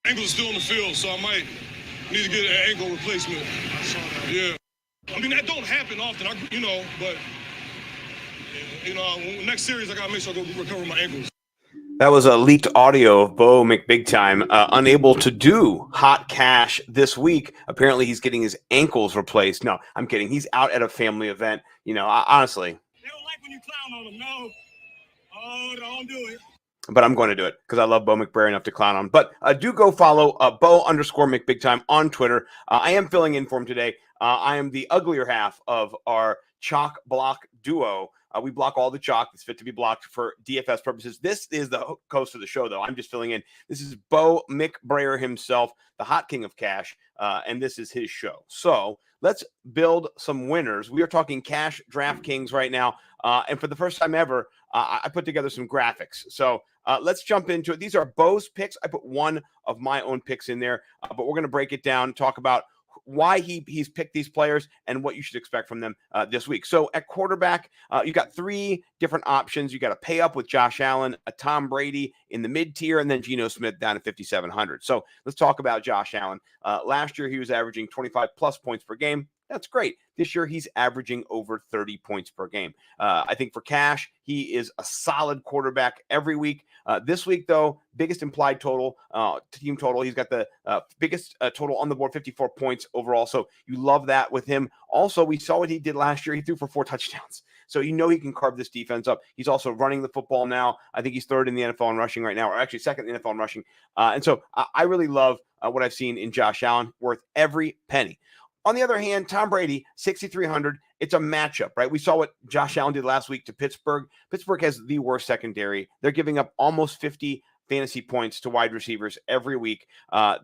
Ankle's still in the field, so I might need to get an ankle replacement. I saw that. Yeah. I mean, that don't happen often, but, next series, I got to make sure I go recover my ankles. That was a leaked audio of Bo McBigtime unable to do hot cash this week. Apparently, he's getting his ankles replaced. No, I'm kidding. He's out at a family event. Honestly. They don't like when you clown on them. No. Oh, don't do it. But I'm going to do it because I love Bo McBrayer enough to clown on. But do go follow Bo_McBigtime on Twitter. I am filling in for him today. I am the uglier half of our chalk block duo. We block all the chalk that's fit to be blocked for DFS purposes. This is the host of the show, though. I'm just filling in. This is Bo McBrayer himself, the hot king of cash, and this is his show. So let's build some winners. We are talking cash DraftKings right now, and for the first time ever, I put together some graphics. So let's jump into it. These are Bo's picks. I put one of my own picks in there, but we're going to break it down, talk about why he's picked these players and what you should expect from them this week. So at quarterback, you got three different options. You got to pay up with Josh Allen, a Tom Brady in the mid tier, and then Gino Smith down at 5,700. So let's talk about Josh Allen. Last year, he was averaging 25 plus points per game. That's great. This year, he's averaging over 30 points per game. I think for cash, he is a solid quarterback every week. This week, though, biggest implied total, team total. He's got the biggest total on the board, 54 points overall. So you love that with him. Also, we saw what he did last year. He threw for 4 touchdowns. So he can carve this defense up. He's also running the football now. I think he's third in the NFL in rushing right now, or actually second in the NFL in rushing. And so I really love what I've seen in Josh Allen, worth every penny. On the other hand, Tom Brady, 6,300. It's a matchup, right? We saw what Josh Allen did last week to Pittsburgh. Pittsburgh has the worst secondary. They're giving up almost 50 fantasy points to wide receivers every week.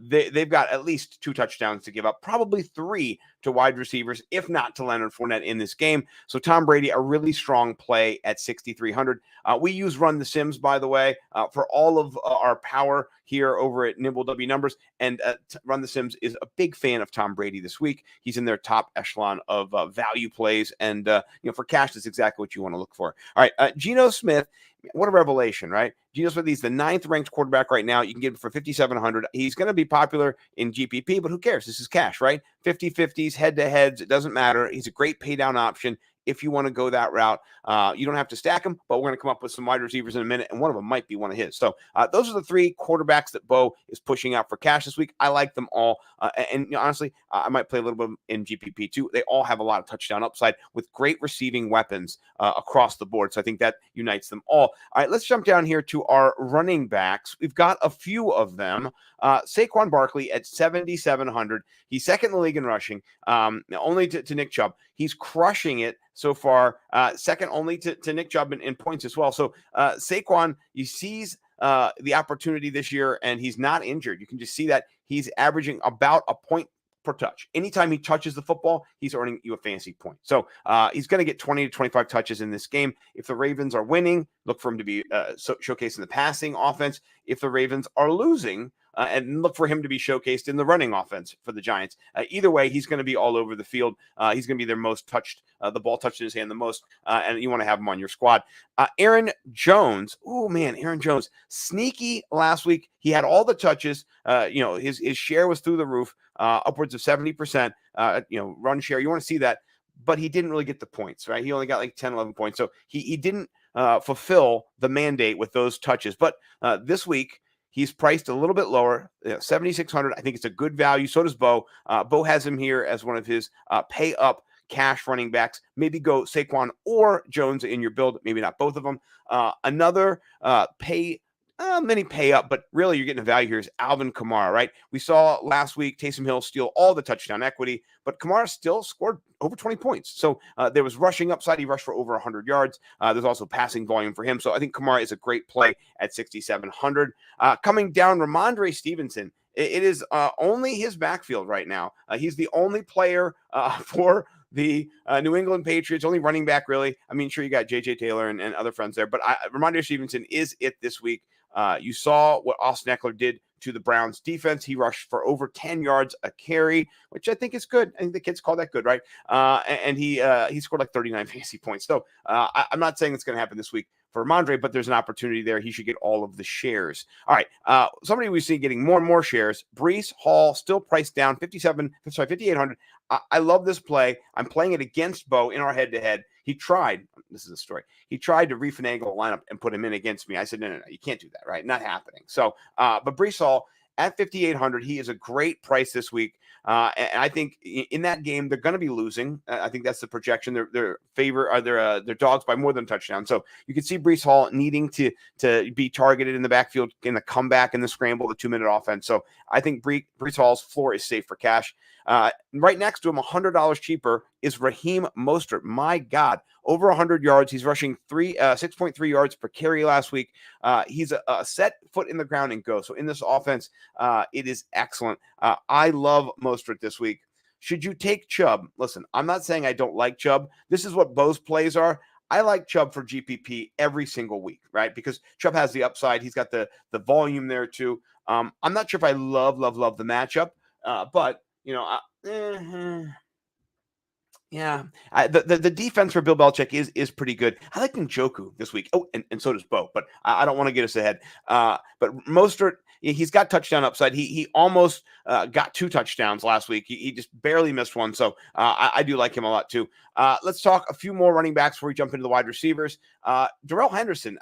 They've got at least 2 touchdowns to give up, probably 3 to wide receivers, if not to Leonard Fournette in this game. So Tom Brady, a really strong play at 6,300. We use Run the Sims, by the way, for all of our power here over at Nimble W Numbers. And Run the Sims is a big fan of Tom Brady this week. He's in their top echelon of value plays. And, for cash, that's exactly what you want to look for. All right, Gino Smith, what a revelation, right? Gino Smith, he's the 9th ranked quarterback right now. You can get him for 5,700. He's going to be popular in GPP, but who cares? This is cash, right? 50-50s, head-to-heads, it doesn't matter. He's a great pay down option if you want to go that route. You don't have to stack them, but we're going to come up with some wide receivers in a minute, and one of them might be one of his. So those are the 3 quarterbacks that Bo is pushing out for cash this week. I like them all. And honestly, I might play a little bit in GPP too. They all have a lot of touchdown upside with great receiving weapons across the board. So I think that unites them all. All right, let's jump down here to our running backs. We've got a few of them. Saquon Barkley at 7,700. He's second in the league in rushing, only to Nick Chubb. He's crushing it so far, second only to Nick Chubb in points as well. So Saquon, he sees the opportunity this year, and he's not injured. You can just see that he's averaging about a point per touch. Anytime he touches the football, he's earning you a fantasy point. So he's going to get 20 to 25 touches in this game. If the Ravens are winning, look for him to be showcasing the passing offense. If the Ravens are losing, and look for him to be showcased in the running offense for the Giants. Either way, he's going to be all over the field. He's going to be their most touched, the ball touched in his hand the most, and you want to have him on your squad. Aaron Jones. Oh, man, Aaron Jones. Sneaky last week. He had all the touches. His share was through the roof, upwards of 70%, run share. You want to see that. But he didn't really get the points, right? He only got like 10, 11 points. So he didn't fulfill the mandate with those touches. But this week, he's priced a little bit lower, 7,600. I think it's a good value. So does Bo. Bo has him here as one of his pay up cash running backs. Maybe go Saquon or Jones in your build. Maybe not both of them. Another many pay up, but really you're getting a value here is Alvin Kamara, right? We saw last week Taysom Hill steal all the touchdown equity, but Kamara still scored over 20 points. So there was rushing upside. He rushed for over 100 yards. There's also passing volume for him. So I think Kamara is a great play at 6,700. Coming down, Ramondre Stevenson. It is only his backfield right now. He's the only player for the New England Patriots, only running back, really. I mean, sure, you got J.J. Taylor and other friends there, but Ramondre Stevenson is it this week. You saw what Austin Eckler did to the Browns defense. He rushed for over 10 yards a carry, which I think is good. I think the kids call that good, right? And he scored like 39 fantasy points. So I'm not saying it's going to happen this week for Ramondre, but there's an opportunity there. He should get all of the shares. All right. Somebody we see getting more and more shares. Breece Hall, still priced down 5,800. I love this play. I'm playing it against Bo in our head-to-head. He tried. This is a story. He tried to refinagle a lineup and put him in against me. I said, no, you can't do that, right? Not happening. So, but Breece Hall at 5,800, he is a great price this week. And I think in that game, they're going to be losing. I think that's the projection. They're dogs by more than a touchdown. So you can see Breece Hall needing to be targeted in the backfield in the comeback and the scramble, the 2-minute offense. So I think Breece Hall's floor is safe for cash. Right next to him, $100 cheaper, is Raheem Mostert. My God, over 100 yards. He's rushing 6.3 yards per carry last week. He's a set foot in the ground and go. So in this offense, it is excellent. I love Mostert this week. Should you take Chubb? Listen, I'm not saying I don't like Chubb. This is what Bo's plays are. I like Chubb for GPP every single week, right? Because Chubb has the upside. He's got the volume there too. I'm not sure if I love the matchup, but you know, yeah, the defense for Bill Belichick is pretty good. I like Njoku this week. Oh, and so does Bo, but I don't want to get us ahead. But Mostert, he's got touchdown upside. He almost got 2 touchdowns last week. He just barely missed one. So I do like him a lot too. Let's talk a few more running backs before we jump into the wide receivers. Darrell Henderson,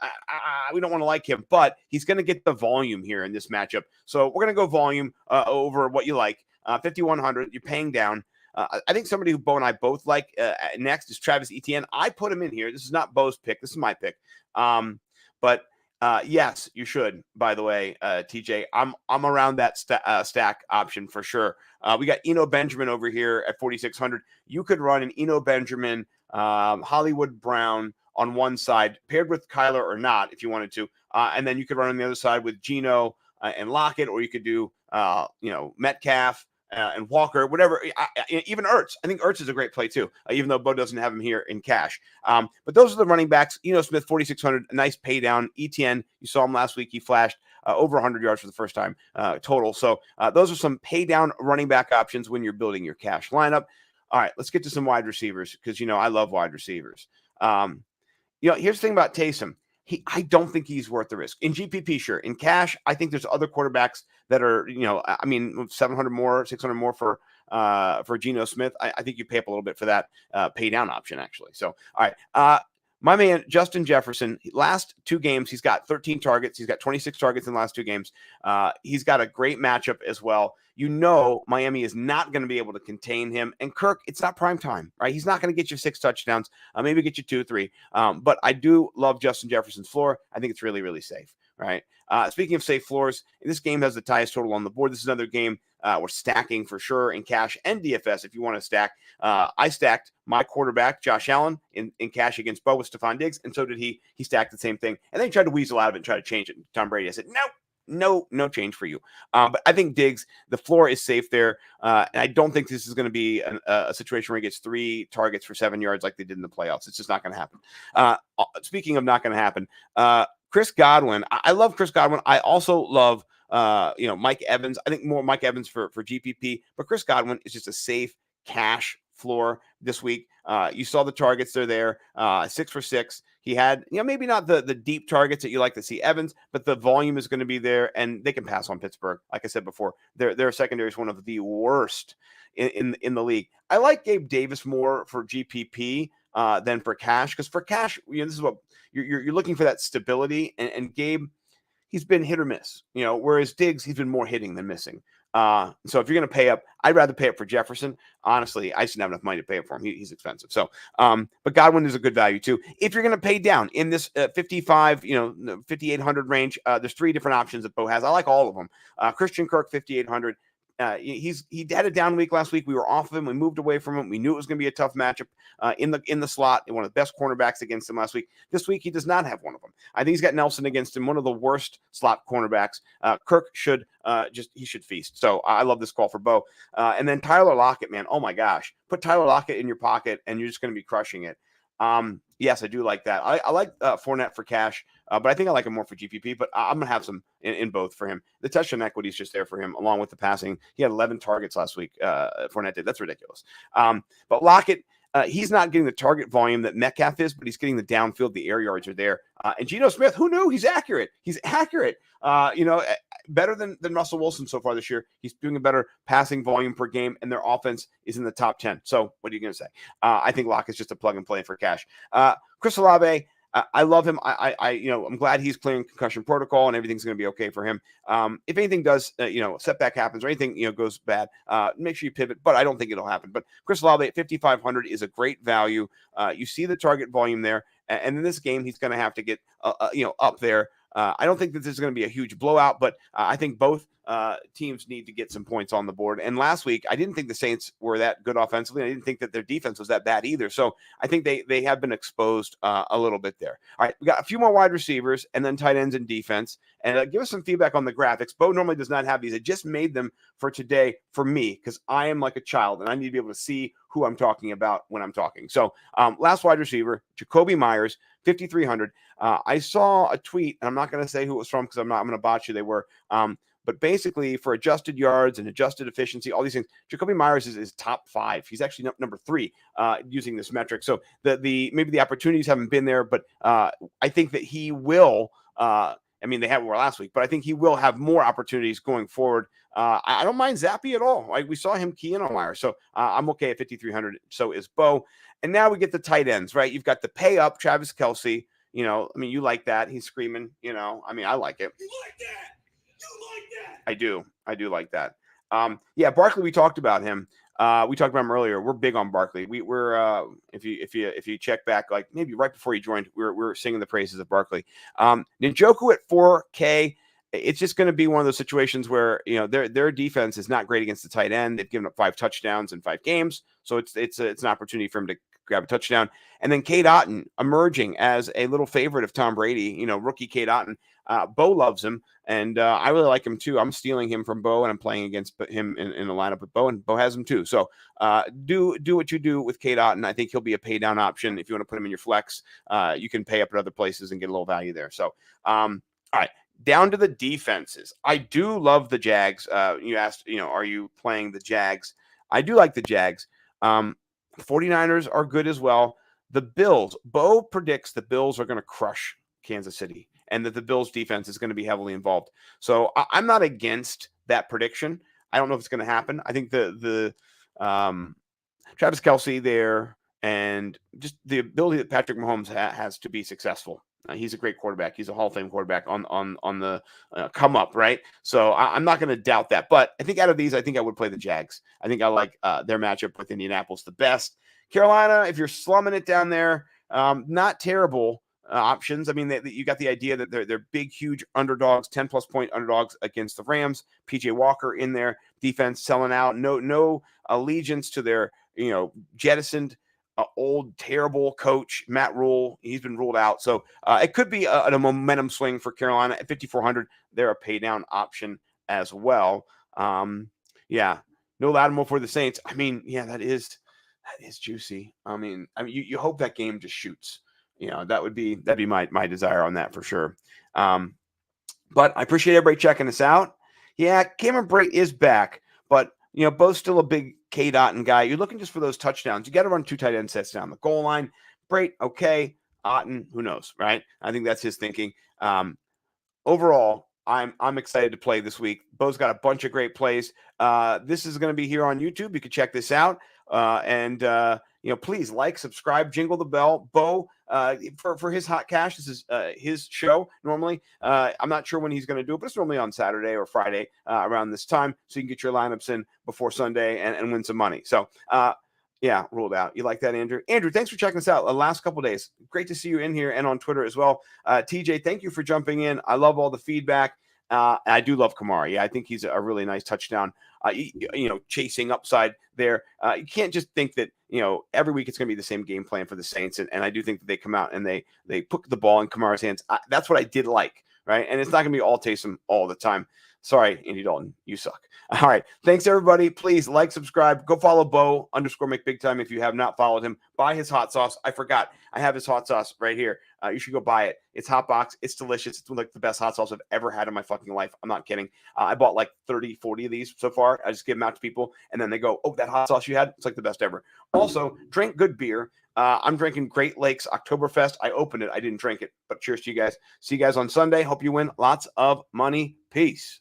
we don't want to like him, but he's going to get the volume here in this matchup. So we're going to go volume over what you like. 5,100, you're paying down. I think somebody who Bo and I both like next is Travis Etienne. I put him in here. This is not Bo's pick. This is my pick. But yes, you should. By the way, TJ, I'm around that stack option for sure. We got Eno Benjamin over here at 4,600. You could run an Eno Benjamin, Hollywood Brown on one side, paired with Kyler or not, if you wanted to, and then you could run on the other side with Gino and Lockett, or you could do Metcalf. And Walker, whatever, even Ertz. I think Ertz is a great play too, even though Bo doesn't have him here in cash. But those are the running backs. Gino Smith, 4,600, a nice pay down. Etienne, you saw him last week. He flashed over 100 yards for the first time total. So those are some pay down running back options when you're building your cash lineup. All right, let's get to some wide receivers because, I love wide receivers. Here's the thing about Taysom. I don't think he's worth the risk. In GPP, sure. In cash, I think there's other quarterbacks that are, 700 more, 600 more for Gino Smith. I think you pay up a little bit for that pay down option, actually. So, all right. My man, Justin Jefferson, last 2 games, he's got 13 targets. He's got 26 targets in the last 2 games. He's got a great matchup as well. Miami is not going to be able to contain him. And Kirk, it's not prime time, right? He's not going to get you 6 touchdowns, maybe get you 2, 3. But I do love Justin Jefferson's floor. I think it's really, really safe, right? Speaking of safe floors, this game has the highest total on the board. This is another game we're stacking for sure in cash and DFS if you want to stack. I stacked my quarterback, Josh Allen, in cash against Bo with Stephon Diggs, and so did he. He stacked the same thing. And then he tried to weasel out of it and try to change it. Tom Brady, I said, no change for you. But I think Diggs, the floor is safe there. And I don't think this is going to be a situation where he gets 3 targets for 7 yards like they did in the playoffs. It's just not going to happen. Speaking of not going to happen, Chris Godwin. I love Chris Godwin. I also love Mike Evans. I think more Mike Evans for GPP, but Chris Godwin is just a safe cash floor this week. You saw the targets, they're there, 6 for 6. He had, maybe not the deep targets that you like to see Evans, but the volume is going to be there, and they can pass on Pittsburgh. Like I said before, their secondary is one of the worst in the league. I like Gabe Davis more for GPP than for cash, because for cash, this is what you're looking for, that stability, and Gabe, he's been hit or miss, whereas Diggs, he's been more hitting than missing. So if you're going to pay up, I'd rather pay up for Jefferson. Honestly, I just didn't have enough money to pay up for him. He's expensive. So, but Godwin is a good value too. If you're going to pay down in this 55, 5,800 range, there's 3 different options that Bo has. I like all of them. Christian Kirk, 5,800. He had a down week last week. We were off of him. We moved away from him. We knew it was going to be a tough matchup in the slot. One of the best cornerbacks against him last week. This week, he does not have one of them. I think he's got Nelson against him, one of the worst slot cornerbacks. Kirk should feast. So I love this call for Bo. And then Tyler Lockett, man. Oh my gosh. Put Tyler Lockett in your pocket and you're just going to be crushing it. Yes, I do like that. I like Fournette for cash but I think I like him more for GPP, but I'm going to have some in both for him. The touchdown equity is just there for him, along with the passing. He had 11 targets last week. Fournette did. That's ridiculous. But Lockett, he's not getting the target volume that Metcalf is, but he's getting the downfield. The air yards are there. And Gino Smith, who knew? He's accurate. Better than Russell Wilson so far this year. He's doing a better passing volume per game, and their offense is in the top 10. So what are you going to say? I think Lockett's just a plug and play for cash. Chris Olave, I love him. I'm glad he's clearing concussion protocol and everything's going to be okay for him. If anything does, setback happens or anything, goes bad, make sure you pivot, but I don't think it'll happen. But Chris Olave at 5,500 is a great value. You see the target volume there. And in this game, he's going to have to get, up there. I don't think that this is going to be a huge blowout, but I think both teams need to get some points on the board. And last week, I didn't think the Saints were that good offensively. I didn't think that their defense was that bad either. So I think they have been exposed a little bit there. All right, we got a few more wide receivers and then tight ends and defense. And give us some feedback on the graphics. Bo normally does not have these. I just made them for today for me because I am like a child and I need to be able to see who I'm talking about when I'm talking. So last wide receiver, Jacoby Myers, 5,300. I saw a tweet, and I'm not going to say who it was from because I'm going to botch who they were. But basically, for adjusted yards and adjusted efficiency, all these things, Jacoby Myers is top 5. He's actually number 3 using this metric. So maybe the opportunities haven't been there, but I think that he will. They had more last week, but I think he will have more opportunities going forward. I don't mind Zappy at all. We saw him key in on Myers, so I'm okay at 5,300. So is Bo. And now we get the tight ends, right? You've got the pay up Travis Kelce. You like that. He's screaming, I like it. You like that? You like that? I do like that. Barkley, we talked about him. We talked about him earlier. We're big on Barkley. We're if you check back, like maybe right before you joined, we're singing the praises of Barkley. Njoku at 4K. It's just going to be one of those situations where their defense is not great against the tight end. They've given up 5 touchdowns in 5 games, so it's an opportunity for him to grab a touchdown. And then Cade Otton emerging as a little favorite of Tom Brady. Rookie Cade Otton. Bo loves him, and I really like him too. I'm stealing him from Bo, and I'm playing against him in the lineup with Bo, and Bo has him too. So do what you do with Cade Otton. I think he'll be a pay down option if you want to put him in your flex. You can pay up at other places and get a little value there. So all right. Down to the defenses. I do love the Jags. You asked, are you playing the Jags? I do like the Jags. 49ers are good as well. The Bills. Bo predicts the Bills are going to crush Kansas City and that the Bills defense is going to be heavily involved. So I'm not against that prediction. I don't know if it's going to happen. I think the Travis Kelce there and just the ability that Patrick Mahomes has to be successful. He's a great quarterback. He's a Hall of Fame quarterback on the come up, right? So I'm not going to doubt that. But I think out of these, I think I would play the Jags. I think I like their matchup with Indianapolis the best. Carolina, if you're slumming it down there, not terrible options. You got the idea that they're big, huge underdogs, 10+ point underdogs against the Rams. PJ Walker in there, defense selling out. No allegiance to their jettisoned old terrible coach Matt Rule. He's been ruled out, so it could be a momentum swing for Carolina at 5,400. They're a pay down option as well. No Lattimore for the Saints. That is juicy. You hope that game just shoots. That'd be my desire on that for sure. But I appreciate everybody checking us out. Yeah, Cameron Brate is back, but Bo's still a big Cade Otton guy. You're looking just for those touchdowns. You got to run 2 tight end sets down the goal line. Brate, okay. Otton, who knows, right? I think that's his thinking. Overall, I'm excited to play this week. Bo's got a bunch of great plays. This is going to be here on YouTube. You can check this out. Please like, subscribe, jingle the bell. Bo, for his hot cash, this is his show normally. I'm not sure when he's going to do it, but it's normally on Saturday or Friday around this time, so you can get your lineups in before Sunday and win some money. So, ruled out. You like that, Andrew? Andrew, thanks for checking us out the last couple of days. Great to see you in here and on Twitter as well. TJ, thank you for jumping in. I love all the feedback. I do love Kamara. Yeah, I think he's a really nice touchdown, chasing upside there. You can't just think that, every week it's going to be the same game plan for the Saints. And I do think that they come out and they put the ball in Kamara's hands. That's what I did like, right? And it's not going to be all Taysom all the time. Sorry, Andy Dalton, you suck. All right. Thanks, everybody. Please like, subscribe. Go follow Bo _McBigTime if you have not followed him. Buy his hot sauce. I forgot. I have his hot sauce right here. You should go buy it. It's hot box. It's delicious. It's like the best hot sauce I've ever had in my fucking life. I'm not kidding. I bought like 30, 40 of these so far. I just give them out to people, and then they go, oh, that hot sauce you had? It's like the best ever. Also, drink good beer. I'm drinking Great Lakes Oktoberfest. I opened it. I didn't drink it, but cheers to you guys. See you guys on Sunday. Hope you win lots of money. Peace.